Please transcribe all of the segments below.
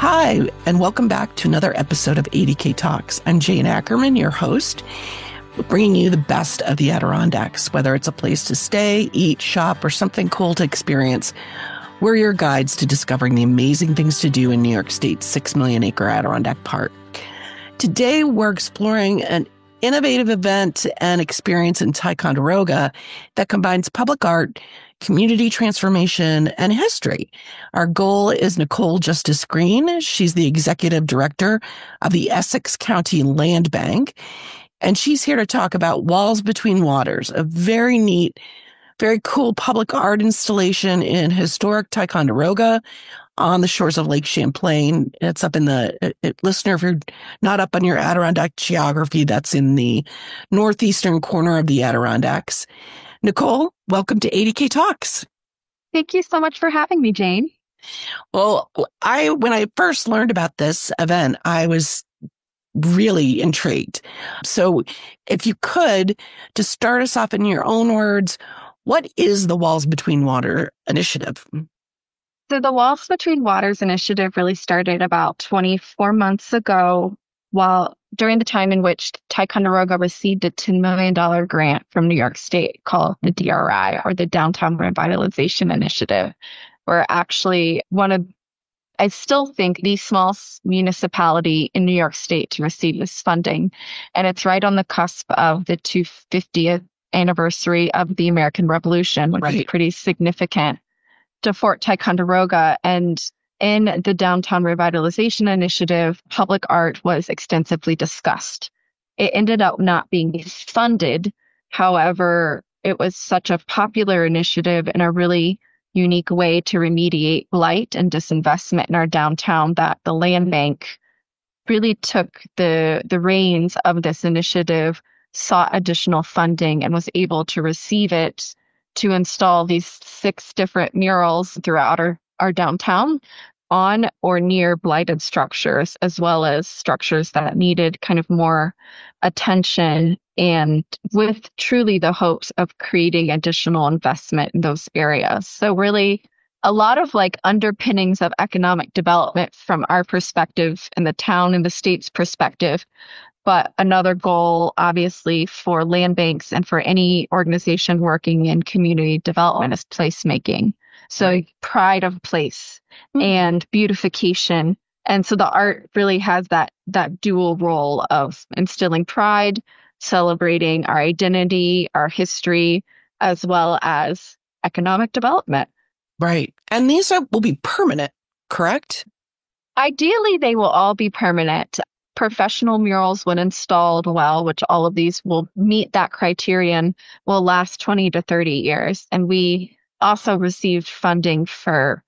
Hi, and welcome back to another episode of ADK Talks. I'm Jane Ackerman, your host, bringing you the best of the Adirondacks. Whether it's a place to stay, eat, shop, or something cool to experience, we're your guides to discovering the amazing things to do in New York State's 6 million acre Adirondack Park. Today, we're exploring an innovative event and experience in Ticonderoga that combines public art, community transformation, and history. Our goal is Nicole Justice Green. She's the executive director of the Essex County Land Bank, and she's here to talk about Walls Between Waters, a very neat, very cool public art installation in historic Ticonderoga on the shores of Lake Champlain. It's up in listener, if you're not up on your Adirondack geography, that's in the northeastern corner of the Adirondacks. Nicole, welcome to ADK Talks. Thank you so much for having me, Jane. Well, when I first learned about this event, I was really intrigued. So if you could, to start us off in your own words, what is the Walls Between Water initiative? So the Walls Between Waters initiative really started about 24 months ago, during the time in which Ticonderoga received a $10 million grant from New York State called the DRI, or the Downtown Revitalization Initiative. We're actually I still think, the smallest municipality in New York State to receive this funding. And it's right on the cusp of the 250th anniversary of the American Revolution, which is pretty significant to Fort Ticonderoga. And in the Downtown Revitalization Initiative, public art was extensively discussed. It ended up not being funded. However, it was such a popular initiative and a really unique way to remediate blight and disinvestment in our downtown that the Land Bank really took the reins of this initiative, sought additional funding, and was able to receive it to install these 6 different murals throughout our downtown on or near blighted structures, as well as structures that needed kind of more attention, and with truly the hopes of creating additional investment in those areas. So really a lot of underpinnings of economic development from our perspective and the town and the state's perspective. But another goal, obviously, for land banks and for any organization working in community development is placemaking. So pride of place and beautification. And so the art really has that dual role of instilling pride, celebrating our identity, our history, as well as economic development. Right. And these will be permanent, correct? Ideally, they will all be permanent. Professional murals, when installed well, which all of these will meet that criterion, will last 20 to 30 years. And we also received funding for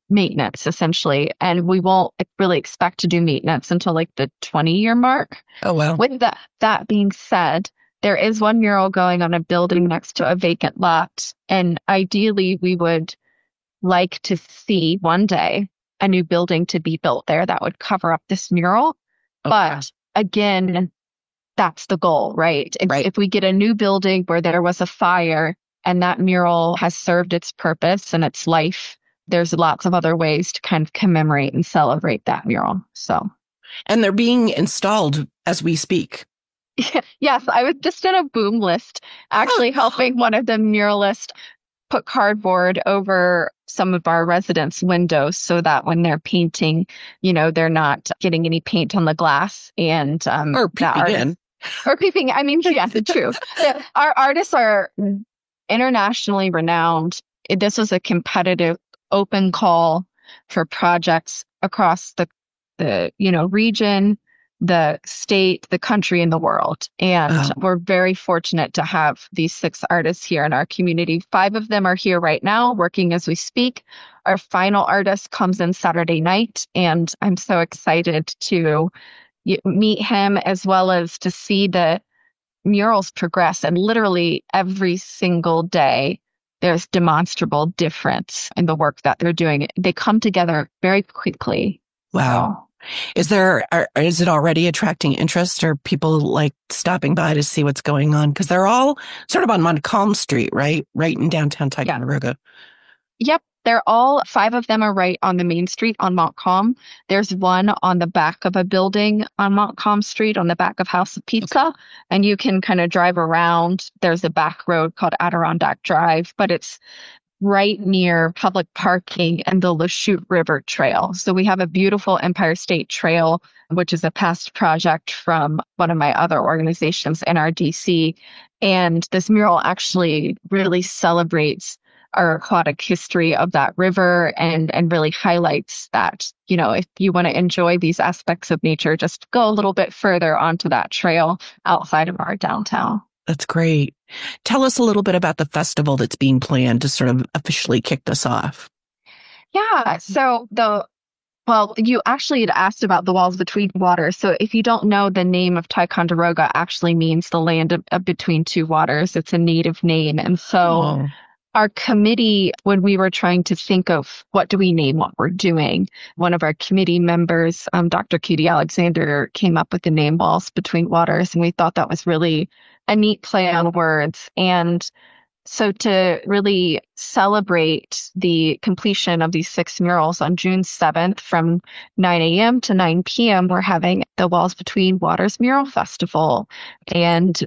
maintenance, essentially. And we won't really expect to do maintenance until the 20-year mark. Oh, wow. With that being said, there is one mural going on a building next to a vacant lot. And ideally, we would like to see one day a new building to be built there that would cover up this mural. Okay. But again, that's the goal, right? If we get a new building where there was a fire and that mural has served its purpose and its life, there's lots of other ways to kind of commemorate and celebrate that mural. And they're being installed as we speak. Yes, I was just in a boom list, actually helping one of the muralists put cardboard over some of our residents' windows so that when they're painting, they're not getting any paint on the glass and or peeping in. Or peeping. I mean, yes, it's true. Our artists are internationally renowned. This was a competitive open call for projects across the region, the state, the country, and the world. And we're very fortunate to have these 6 artists here in our community. 5 of them are here right now working as we speak. Our final artist comes in Saturday night, and I'm so excited to meet him, as well as to see the murals progress. And literally every single day, there's demonstrable difference in the work that they're doing. They come together very quickly. Wow. Is it already attracting interest, or people stopping by to see what's going on? Because they're all sort of on Montcalm Street, right? Right in downtown Ticonderoga. Yep. They're all five of them are right on the main street on Montcalm. There's one on the back of a building on Montcalm Street on the back of House of Pizza. And you can kind of drive around. There's a back road called Adirondack Drive, but it's right near public parking and the Lachute River Trail. So we have a beautiful Empire State Trail, which is a past project from one of my other organizations, NRDC. And this mural actually really celebrates our aquatic history of that river and really highlights that, if you want to enjoy these aspects of nature, just go a little bit further onto that trail outside of our downtown. That's great. Tell us a little bit about the festival that's being planned to sort of officially kick this off. Yeah. So you actually had asked about the walls between waters. So if you don't know, the name of Ticonderoga actually means the land of between two waters. It's a native name. And so our committee, when we were trying to think of what do we name what we're doing, one of our committee members, Dr. Katie Alexander, came up with the name Walls Between Waters. And we thought that was really a neat play on words. And so to really celebrate the completion of these 6 murals on June 7th from 9 a.m. to 9 p.m., we're having the Walls Between Waters Mural Festival. And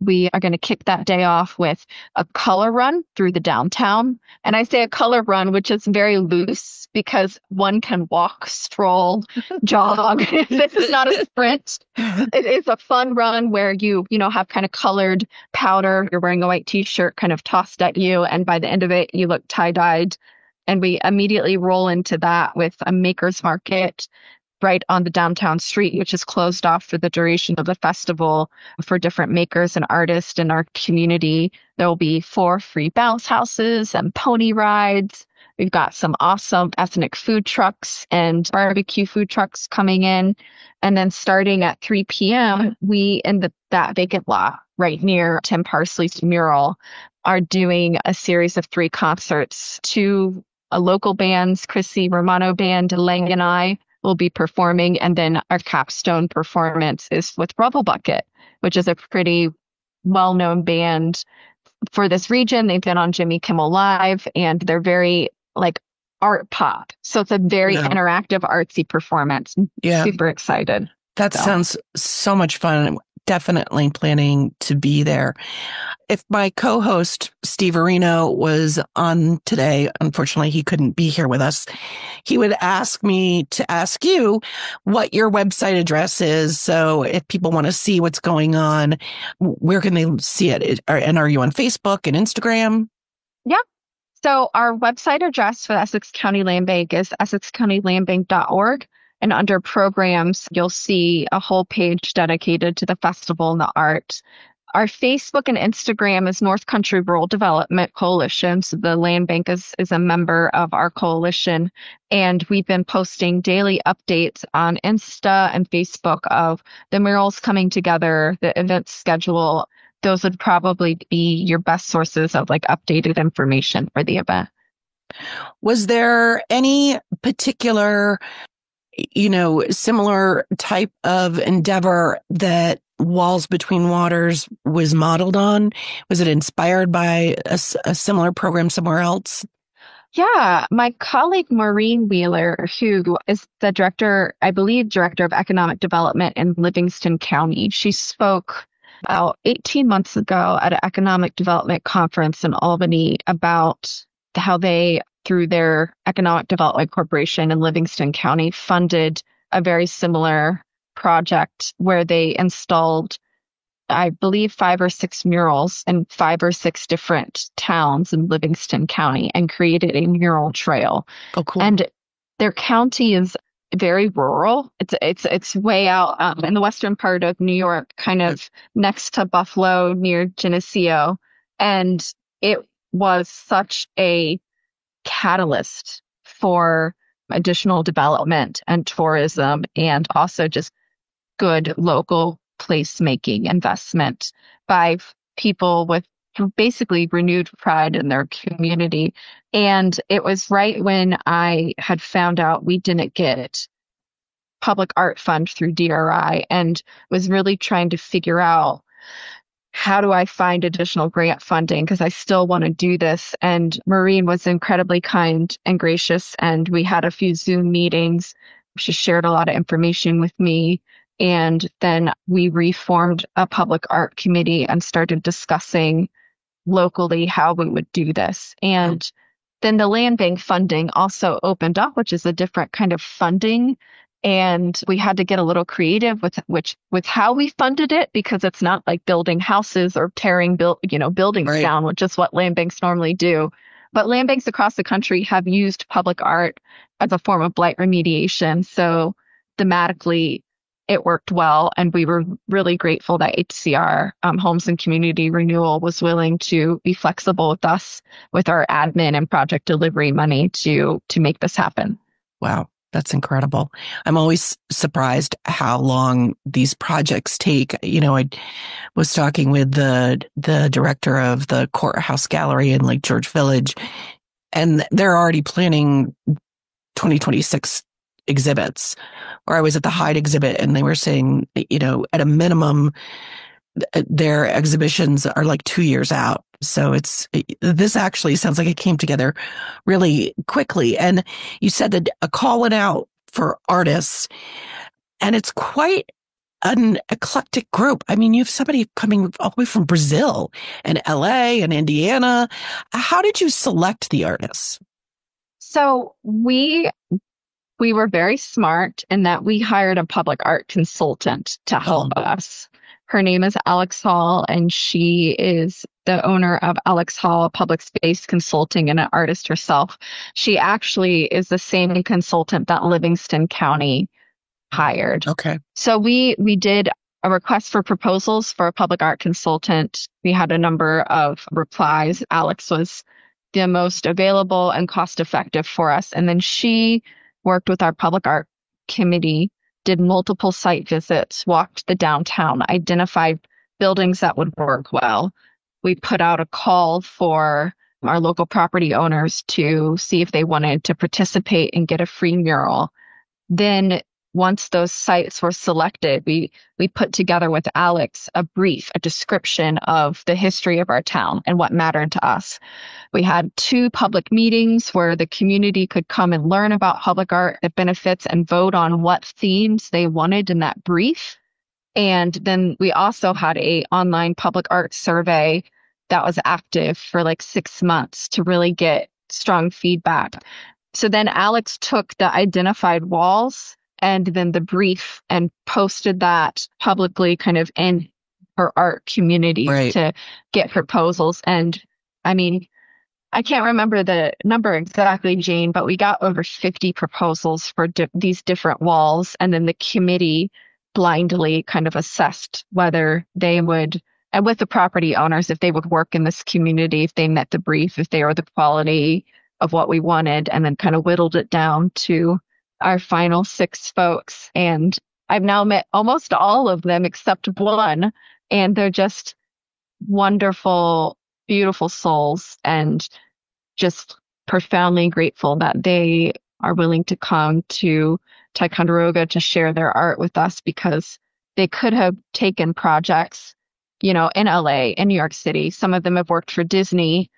we are going to kick that day off with a color run through the downtown. And I say a color run, which is very loose because one can walk, stroll, jog. This is not a sprint. It is a fun run where you have kind of colored powder. You're wearing a white t-shirt kind of tossed at you. And by the end of it, you look tie-dyed. And we immediately roll into that with a maker's market right on the downtown street, which is closed off for the duration of the festival for different makers and artists in our community. There will be 4 free bounce houses and pony rides. We've got some awesome ethnic food trucks and barbecue food trucks coming in. And then starting at 3 p.m., we in that vacant lot right near Tim Parsley's mural are doing a series of 3 concerts. 2 local bands, Chrissy Romano Band, Lang and I, will be performing. And then our capstone performance is with Rubble Bucket, which is a pretty well-known band for this region. They've been on Jimmy Kimmel Live, and they're very art pop. So it's a very interactive, artsy performance. Yeah. Super excited. That sounds so much fun. Definitely planning to be there. If my co-host, Steve Areno, was on today, unfortunately, he couldn't be here with us. He would ask me to ask you what your website address is. So if people want to see what's going on, where can they see it? And are you on Facebook and Instagram? Yeah. So our website address for the Essex County Land Bank is essexcountylandbank.org. And under programs, you'll see a whole page dedicated to the festival and the art. Our Facebook and Instagram is North Country Rural Development Coalition. So the land bank is a member of our coalition. And we've been posting daily updates on Insta and Facebook of the murals coming together, the event schedule. Those would probably be your best sources of updated information for the event. Was there any particular similar type of endeavor that Walls Between Waters was modeled on? Was it inspired by a similar program somewhere else? Yeah, my colleague Maureen Wheeler, who is the director of economic development in Livingston County, she spoke about 18 months ago at an economic development conference in Albany about how they, through their Economic Development Corporation in Livingston County, funded a very similar project where they installed, I believe, 5 or 6 murals in 5 or 6 different towns in Livingston County and created a mural trail. Oh, cool. And their county is very rural. It's way out in the western part of New York, kind of next to Buffalo near Geneseo. And it was such a catalyst for additional development and tourism, and also just good local placemaking investment by people with basically renewed pride in their community. And it was right when I had found out we didn't get public art fund through DRI and was really trying to figure out how do I find additional grant funding? Because I still want to do this. And Maureen was incredibly kind and gracious. And we had a few Zoom meetings. She shared a lot of information with me. And then we reformed a public art committee and started discussing locally how we would do this. And then the land bank funding also opened up, which is a different kind of funding. And we had to get a little creative with how we funded it, because it's not like building houses or tearing buildings Right. down, which is what land banks normally do. But land banks across the country have used public art as a form of blight remediation. So thematically, it worked well, and we were really grateful that HCR, Homes and Community Renewal, was willing to be flexible with us with our admin and project delivery money to make this happen. Wow, that's incredible. I'm always surprised how long these projects take. I was talking with the director of the Courthouse Gallery in Lake George Village, and they're already planning 2026 exhibits. Or I was at the Hyde exhibit, and they were saying, at a minimum, their exhibitions are like 2 years out. So this actually sounds like it came together really quickly. And you said that a call went out for artists, and it's quite an eclectic group. I mean, you have somebody coming all the way from Brazil and LA and Indiana. How did you select the artists? So we were very smart in that we hired a public art consultant to help us. Her name is Alex Hall, and she is the owner of Alex Hall Public Space Consulting and an artist herself. She actually is the same consultant that Livingston County hired. Okay. So we did a request for proposals for a public art consultant. We had a number of replies. Alex was the most available and cost effective for us. And then she worked with our public art committee, did multiple site visits, walked the downtown, identified buildings that would work well. We put out a call for our local property owners to see if they wanted to participate and get a free mural. Then once those sites were selected, we put together with Alex a description of the history of our town and what mattered to us. We had 2 public meetings where the community could come and learn about public art, the benefits, and vote on what themes they wanted in that brief. And then we also had a online public art survey that was active for like 6 months to really get strong feedback. So then Alex took the identified walls and then the brief and posted that publicly kind of in her art community to get proposals. And I mean, I can't remember the number exactly, Jane, but we got over 50 proposals for these different walls. And then the committee blindly kind of assessed whether they would, and with the property owners, if they would work in this community, if they met the brief, if they were the quality of what we wanted, and then kind of whittled it down to our final 6 folks. And I've now met almost all of them except one, and they're just wonderful, beautiful souls, and just profoundly grateful that they are willing to come to Ticonderoga to share their art with us, because they could have taken projects, in LA, in New York City. Some of them have worked for Disney,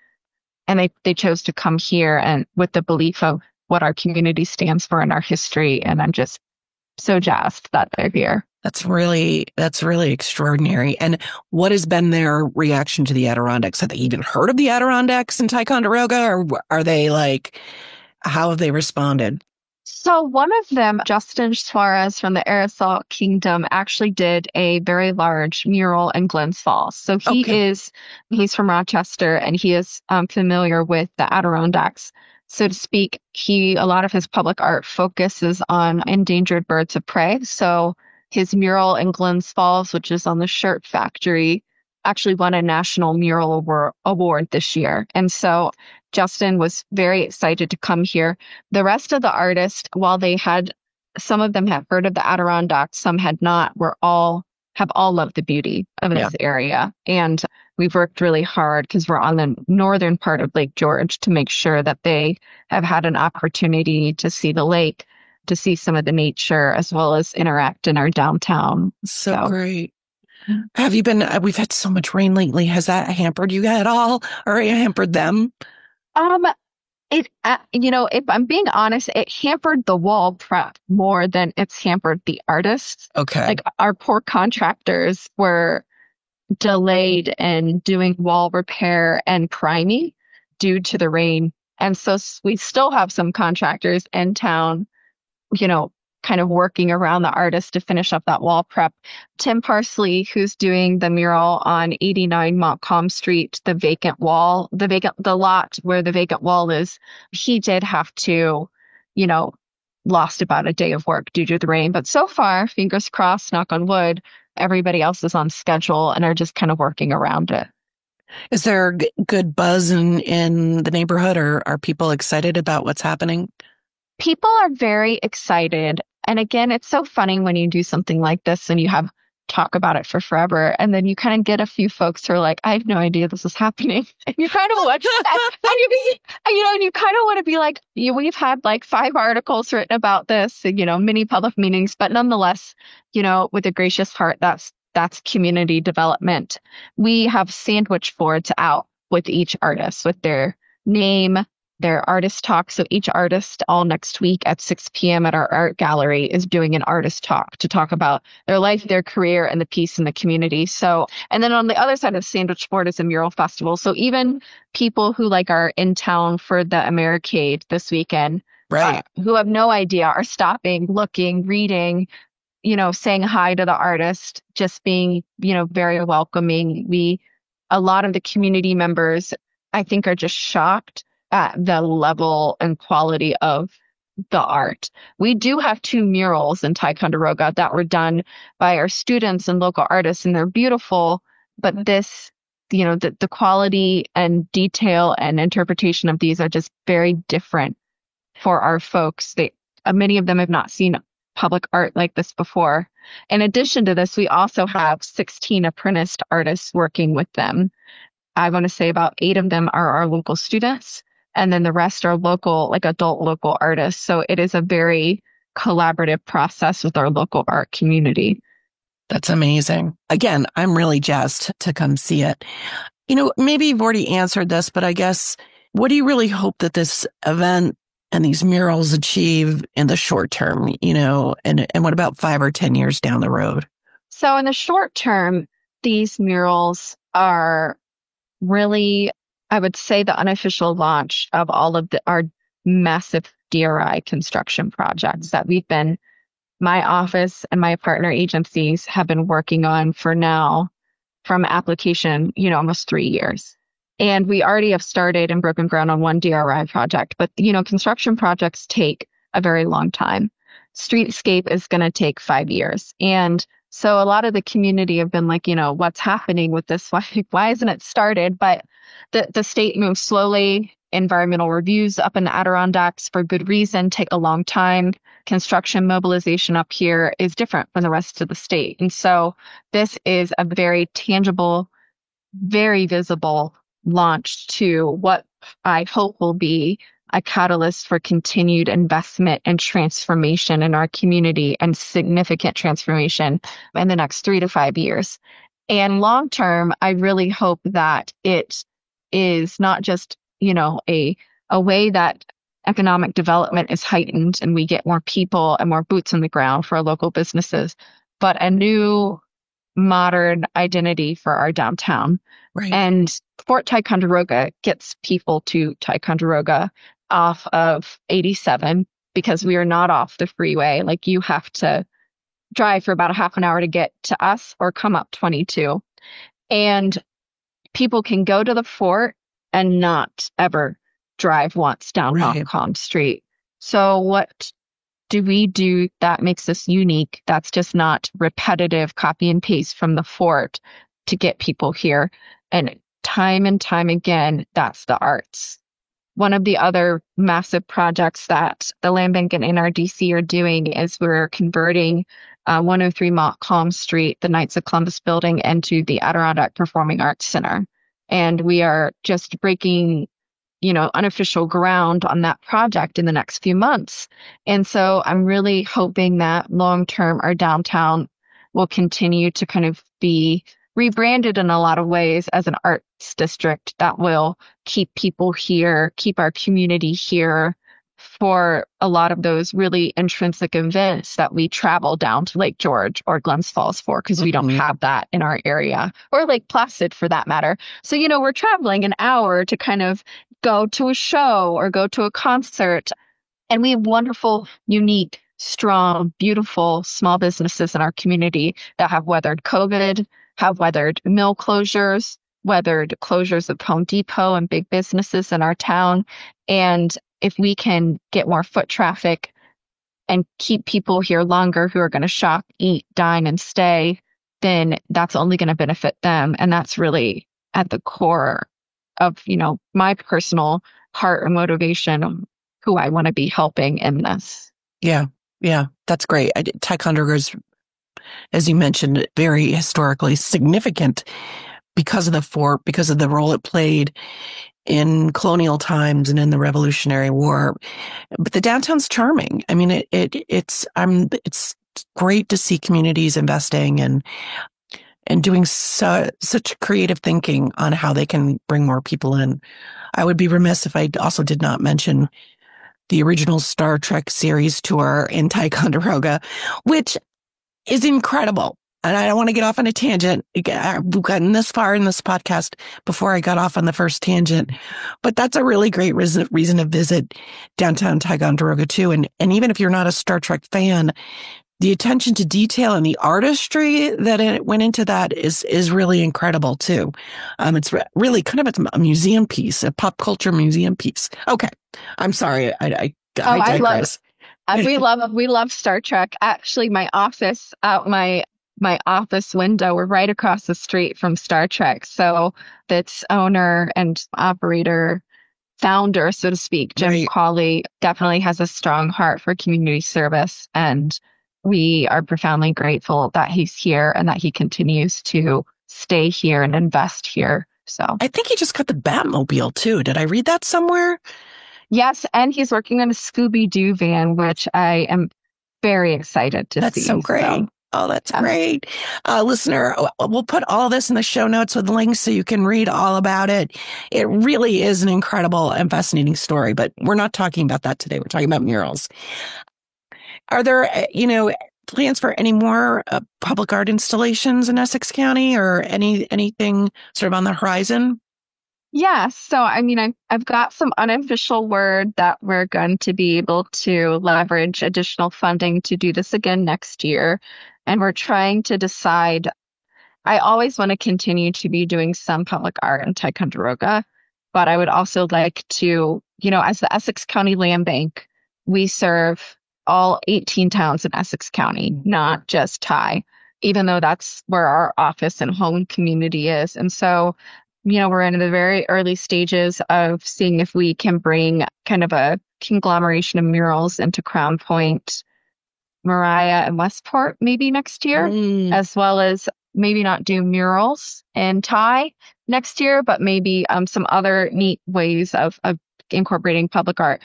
and they chose to come here and with the belief of what our community stands for and our history. And I'm just so jazzed that they're here. That's really extraordinary. And what has been their reaction to the Adirondacks? Have they even heard of the Adirondacks in Ticonderoga, or are they like, how have they responded? So one of them, Justin Suarez from the Aerosol Kingdom, actually did a very large mural in Glens Falls. So he's from Rochester, and he is familiar with the Adirondacks, so to speak. A lot of his public art focuses on endangered birds of prey. So his mural in Glens Falls, which is on the Shirt Factory, actually won a national mural award this year. And so Justin was very excited to come here. The rest of the artists, while some of them had heard of the Adirondacks, some had not, have all loved the beauty of this area. And we've worked really hard, because we're on the northern part of Lake George, to make sure that they have had an opportunity to see the lake, to see some of the nature, as well as interact in our downtown. So great. Have you been, we've had so much rain lately. Has that hampered you at all or hampered them? Um, if I'm being honest, it hampered the wall prep more than it's hampered the artists. Okay. Like our poor contractors were delayed in doing wall repair and priming due to the rain. And so we still have some contractors in town, you know, kind of working around the artist to finish up that wall prep. Tim Parsley, who's doing the mural on 89 Montcalm Street, the lot where the vacant wall is, he did have to, you know, lost about a day of work due to the rain. But so far, fingers crossed, knock on wood, everybody else is on schedule and are just kind of working around it. Is there good buzz in the neighborhood, or are people excited about what's happening? People are very excited. And again, it's so funny when you do something like this and you have talk about it for forever. And then you kind of get a few folks who are like, I have no idea this is happening. And you kind of watch that. And you kind of want to be like, we've had like 5 articles written about this, many public meetings, but nonetheless, with a gracious heart, that's community development. We have sandwich boards out with each artist with their name, their artist talk. So each artist all next week at 6 p.m. at our art gallery is doing an artist talk to talk about their life, their career, and the piece in the community. So, and then on the other side of the sandwich board is a mural festival. So even people who are in town for the Americade this weekend, Right. who have no idea, are stopping, looking, reading, saying hi to the artist, just being, very welcoming. A lot of the community members, I think, are just shocked at the level and quality of the art. We do have 2 murals in Ticonderoga that were done by our students and local artists, and they're beautiful. But this, the quality and detail and interpretation of these are just very different for our folks. Many of them have not seen public art like this before. In addition to this, we also have 16 apprenticed artists working with them. I want to say about 8 of them are our local students, and then the rest are local, adult local artists. So it is a very collaborative process with our local art community. That's amazing. Again, I'm really jazzed to come see it. Maybe you've already answered this, but I guess, what do you really hope that this event and these murals achieve in the short term, and what about 5 or 10 years down the road? So in the short term, these murals are really, I would say, the unofficial launch of all of our massive DRI construction projects that my office and my partner agencies have been working on for now, from application, almost 3 years. And we already have started and broken ground on one DRI project, but construction projects take a very long time. Streetscape is going to take 5 years. And so a lot of the community have been like, what's happening with this? Why isn't it started? But the state moves slowly. Environmental reviews up in the Adirondacks, for good reason, take a long time. Construction mobilization up here is different from the rest of the state. And so this is a very tangible, very visible launch to what I hope will be a catalyst for continued investment and transformation in our community, and significant transformation in the next 3 to 5 years. And long term, I really hope that it is not just, a way that economic development is heightened and we get more people and more boots on the ground for our local businesses, but a new modern identity for our downtown. Right. And Fort Ticonderoga gets people to Ticonderoga off of 87, because we are not off the freeway. You have to drive for about a half an hour to get to us, or come up 22. And people can go to the fort and not ever drive once down Montcalm Street. So what do we do that makes us unique? That's just not repetitive copy and paste from the fort to get people here. And time again, that's the arts. One of the other massive projects that the Land Bank and NRDC are doing is we're converting 103 Montcalm Street, the Knights of Columbus building, into the Adirondack Performing Arts Center. And we are just breaking, unofficial ground on that project in the next few months. And so I'm really hoping that long term our downtown will continue to kind of be rebranded in a lot of ways as an arts district that will keep people here, keep our community here for a lot of those really intrinsic events that we travel down to Lake George or Glens Falls for, because we don't have that in our area, or Lake Placid for that matter. So, we're traveling an hour to kind of go to a show or go to a concert. And we have wonderful, unique, strong, beautiful small businesses in our community that have weathered COVID, have weathered mill closures, weathered closures of Home Depot and big businesses in our town. And if we can get more foot traffic and keep people here longer who are going to shop, eat, dine, and stay, then that's only going to benefit them. And that's really at the core of, my personal heart or motivation of who I want to be helping in this. Yeah. That's great. Ticonderoga is, as you mentioned, very historically significant because of the fort, because of the role it played in colonial times and in the Revolutionary War. But the downtown's charming. I mean, it's great to see communities investing and doing such creative thinking on how they can bring more people in. I would be remiss if I also did not mention the original Star Trek series tour in Ticonderoga, which is incredible. And I don't want to get off on a tangent. We've gotten this far in this podcast before I got off on the first tangent. But that's a really great reason to visit downtown Ticonderoga too. And even if you're not a Star Trek fan, the attention to detail and the artistry that it went into that is really incredible too. It's really kind of a museum piece, a pop culture museum piece. Okay, I'm sorry, I digress. We love Star Trek. Actually, my office my office window, we're right across the street from Star Trek. So its owner and operator, founder, so to speak, Jim Cawley, definitely has a strong heart for community service. And we are profoundly grateful that he's here and that he continues to stay here and invest here. So I think he just got the Batmobile too. Did I read that somewhere? Yes. And he's working on a Scooby-Doo van, which I am very excited to see. That's so great. Oh, that's great. Listener, we'll put all this in the show notes with links so you can read all about it. It really is an incredible and fascinating story, but we're not talking about that today. We're talking about murals. Are there, plans for any more public art installations in Essex County or anything sort of on the horizon? Yeah. So, I've got some unofficial word that we're going to be able to leverage additional funding to do this again next year. And we're trying to decide. I always want to continue to be doing some public art in Ticonderoga, but I would also like to, as the Essex County Land Bank, we serve all 18 towns in Essex County, not just Ty, even though that's where our office and home community is. And so, we're in the very early stages of seeing if we can bring kind of a conglomeration of murals into Crown Point, Mariah, and Westport maybe next year, as well as maybe not do murals in Ty next year, but maybe some other neat ways of incorporating public art.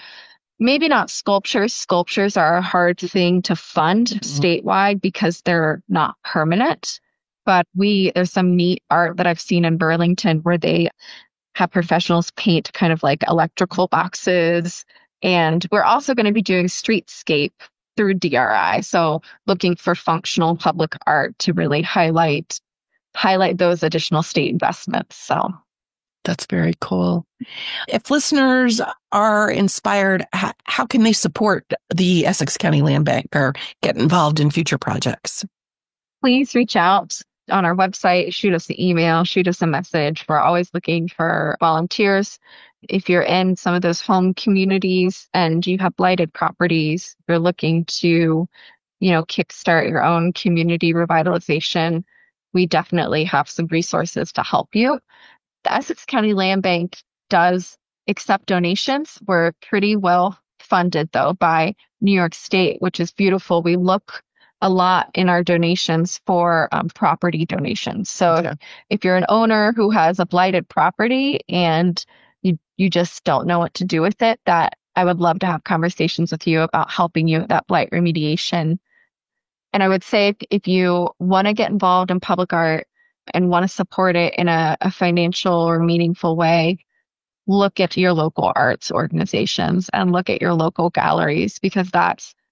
Maybe not sculptures. Sculptures are a hard thing to fund statewide because they're not permanent. But there's some neat art that I've seen in Burlington where they have professionals paint kind of like electrical boxes. And we're also going to be doing streetscape through DRI. So looking for functional public art to really highlight those additional state investments. So that's very cool. If listeners are inspired, how can they support the Essex County Land Bank or get involved in future projects? Please reach out on our website, shoot us an email, shoot us a message. We're always looking for volunteers. If you're in some of those home communities and you have blighted properties, you're looking to, kickstart your own community revitalization, we definitely have some resources to help you. The Essex County Land Bank does accept donations. We're pretty well funded, though, by New York State, which is beautiful. We look a lot in our donations for property donations. So if you're an owner who has a blighted property and you just don't know what to do with it, that I would love to have conversations with you about helping you with that blight remediation. And I would say if you want to get involved in public art and want to support it in a financial or meaningful way, look at your local arts organizations and look at your local galleries, because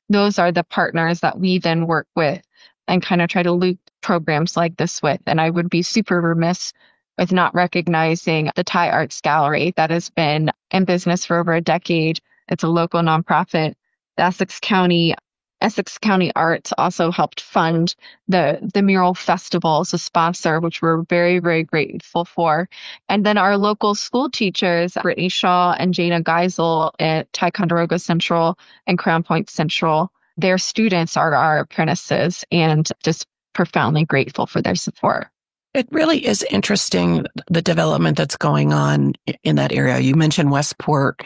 those are the partners that we then work with and kind of try to loop programs like this with. And I would be super remiss with not recognizing the Thai Arts Gallery that has been in business for over a decade. It's a local nonprofit. The Essex County Arts also helped fund the Mural Festival as a sponsor, which we're very, very grateful for. And then our local school teachers, Brittany Shaw and Jana Geisel at Ticonderoga Central and Crown Point Central, their students are our apprentices, and just profoundly grateful for their support. It really is interesting, the development that's going on in that area. You mentioned Westport.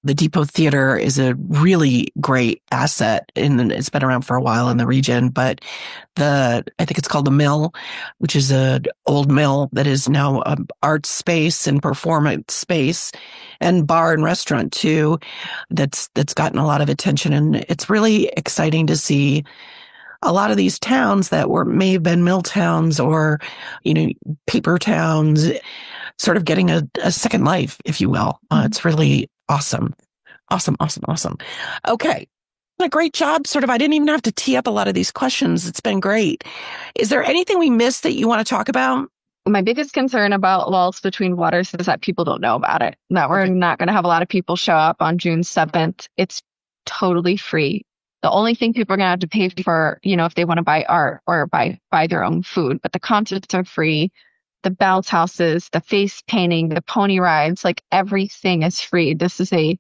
The Depot Theater is a really great asset, and it's been around for a while in the region. But I think it's called the Mill, which is an old mill that is now an art space and performance space and bar and restaurant too. That's gotten a lot of attention, and it's really exciting to see a lot of these towns that may have been mill towns or, paper towns, sort of getting a second life, if you will. It's really awesome. Awesome. Okay. A great job. I didn't even have to tee up a lot of these questions. It's been great. Is there anything we missed that you want to talk about? My biggest concern about Waltz Between Waters is that people don't know about it, that we're not going to have a lot of people show up on June 7th. It's totally free. The only thing people are going to have to pay for, if they want to buy art or buy their own food, but the concerts are free. The bounce houses, the face painting, the pony rides, everything is free. This is a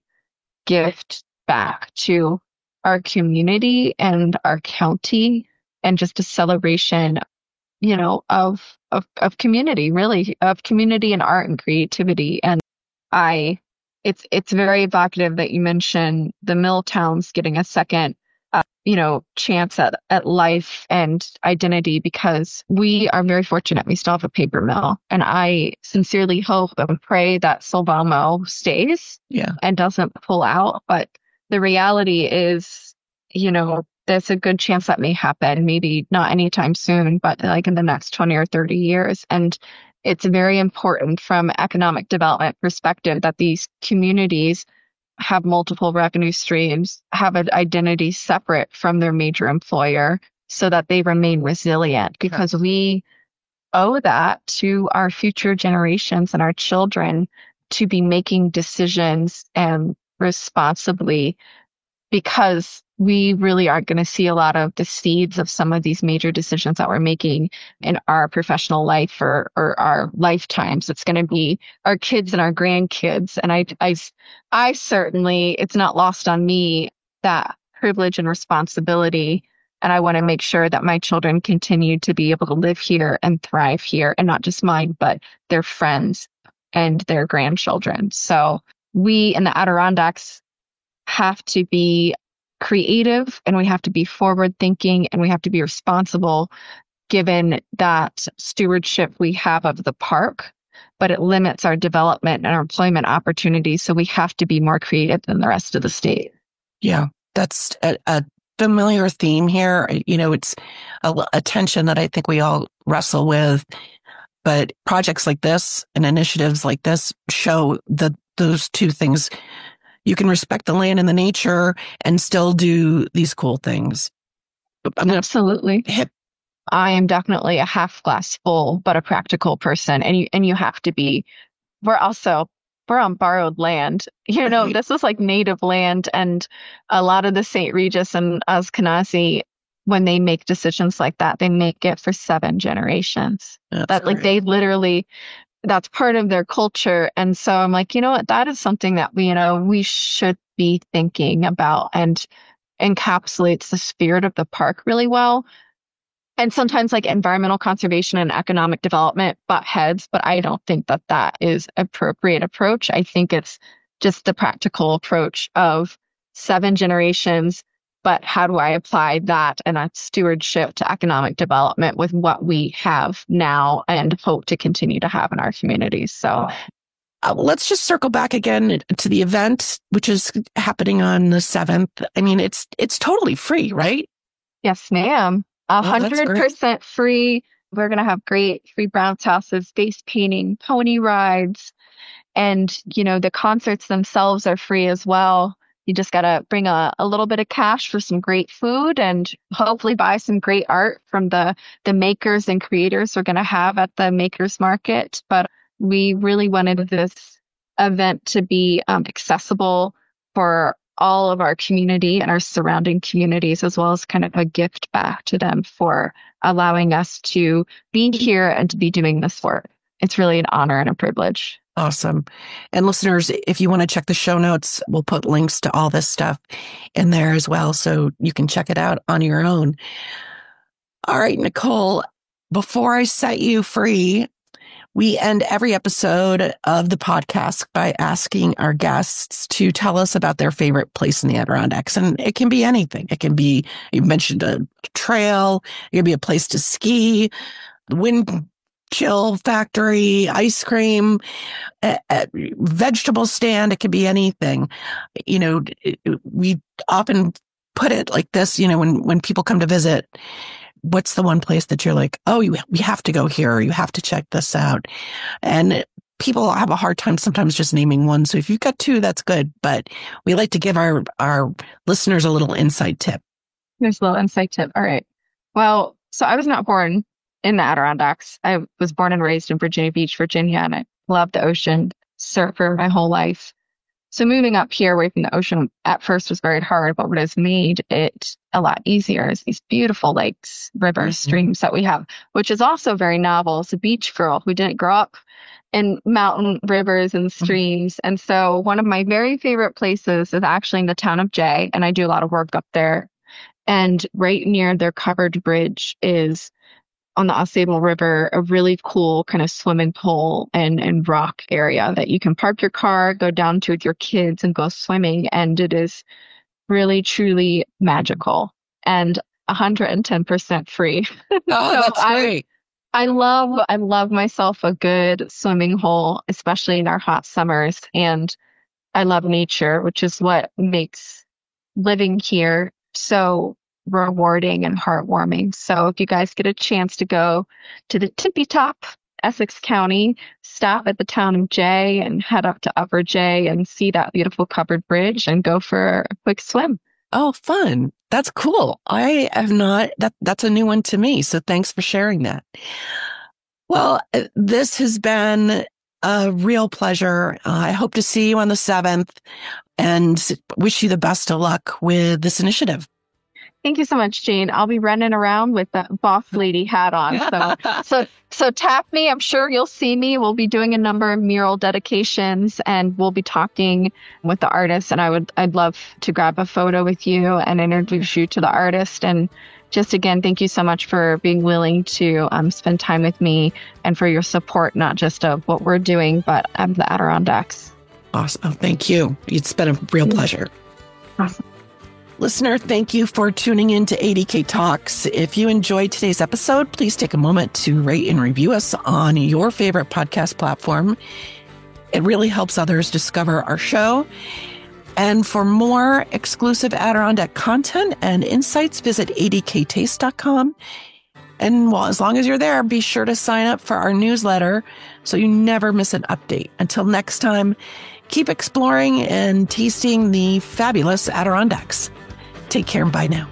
gift back to our community and our county, and just a celebration, of community, really, of community and art and creativity. And it's very evocative that you mentioned the mill towns getting a second chance at life and identity, because we are very fortunate. We still have a paper mill, and I sincerely hope and pray that Sylvamo stays and doesn't pull out. But the reality is, there's a good chance that may happen, maybe not anytime soon, but in the next 20 or 30 years. And it's very important from economic development perspective that these communities have multiple revenue streams, have an identity separate from their major employer, so that they remain resilient, because we owe that to our future generations and our children to be making decisions and responsibly, because we really aren't going to see a lot of the seeds of some of these major decisions that we're making in our professional life or our lifetimes. It's going to be our kids and our grandkids. And I certainly, it's not lost on me, that privilege and responsibility. And I want to make sure that my children continue to be able to live here and thrive here, and not just mine, but their friends and their grandchildren. So we in the Adirondacks have to be creative, and we have to be forward thinking, and we have to be responsible, given that stewardship we have of the park, but it limits our development and our employment opportunities. So we have to be more creative than the rest of the state. Yeah, that's a familiar theme here. It's a tension that I think we all wrestle with, but projects like this and initiatives like this show that those two things, you can respect the land and the nature and still do these cool things. Absolutely. I am definitely a half glass full, but a practical person. And you have to be. We're on borrowed land. This is native land. And a lot of the St. Regis and Askenazi, when they make decisions like that, they make it for 7 generations. They literally, that's part of their culture. And so I'm what? That is something that we should be thinking about, and encapsulates the spirit of the park really well. And sometimes environmental conservation and economic development butt heads, but I don't think that is appropriate approach. I think it's just the practical approach of 7 generations. But how do I apply that and that stewardship to economic development with what we have now and hope to continue to have in our communities? So let's just circle back again to the event, which is happening on the 7th. I mean, it's totally free, right? Yes, ma'am. Oh, that's great. 100% free. We're going to have great free bounce houses, face painting, pony rides, and, the concerts themselves are free as well. You just got to bring a little bit of cash for some great food and hopefully buy some great art from the makers and creators we're going to have at the Makers Market. But we really wanted this event to be accessible for all of our community and our surrounding communities, as well as kind of a gift back to them for allowing us to be here and to be doing this work. It's really an honor and a privilege. Awesome. And listeners, if you want to check the show notes, we'll put links to all this stuff in there as well, so you can check it out on your own. All right, Nicole, before I set you free, we end every episode of the podcast by asking our guests to tell us about their favorite place in the Adirondacks. And it can be anything. It can be, you mentioned a trail, it can be a place to ski, wind chill factory, ice cream, vegetable stand. It could be anything. We often put it like this, when people come to visit, what's the one place that you're like, oh, we have to go here, or you have to check this out? And people have a hard time sometimes just naming one. So if you've got two, that's good. But we like to give our listeners a little insight tip. There's a little insight tip. All right. Well, so I was not born in the Adirondacks. I was born and raised in Virginia Beach, Virginia, and I loved the ocean, surfer my whole life. So moving up here away from the ocean at first was very hard, but what has made it a lot easier is these beautiful lakes, rivers, streams that we have, which is also very novel as a beach girl who didn't grow up in mountain rivers and streams. And so one of my very favorite places is actually in the town of Jay, and I do a lot of work up there. And right near their covered bridge is, on the Ausable River, a really cool kind of swimming pool and rock area that you can park your car, go down to with your kids and go swimming. And it is really, truly magical and 110% free. Oh, that's great. I love myself a good swimming hole, especially in our hot summers. And I love nature, which is what makes living here so rewarding and heartwarming. So if you guys get a chance to go to the tippy top, Essex County, stop at the town of Jay and head up to Upper Jay and see that beautiful covered bridge and go for a quick swim. Oh, fun. That's cool. I have not, that's a new one to me. So thanks for sharing that. Well, this has been a real pleasure. I hope to see you on the 7th and wish you the best of luck with this initiative. Thank you so much, Jane. I'll be running around with the boss lady hat on. So tap me. I'm sure you'll see me. We'll be doing a number of mural dedications and we'll be talking with the artist. And I'd love to grab a photo with you and introduce you to the artist. And just again, thank you so much for being willing to spend time with me and for your support, not just of what we're doing, but of the Adirondacks. Awesome. Thank you. It's been a real pleasure. Awesome. Listener, thank you for tuning in to ADK Talks. If you enjoyed today's episode, please take a moment to rate and review us on your favorite podcast platform. It really helps others discover our show. And for more exclusive Adirondack content and insights, visit adktaste.com. And as long as you're there, be sure to sign up for our newsletter so you never miss an update. Until next time, keep exploring and tasting the fabulous Adirondacks. Take care and bye now.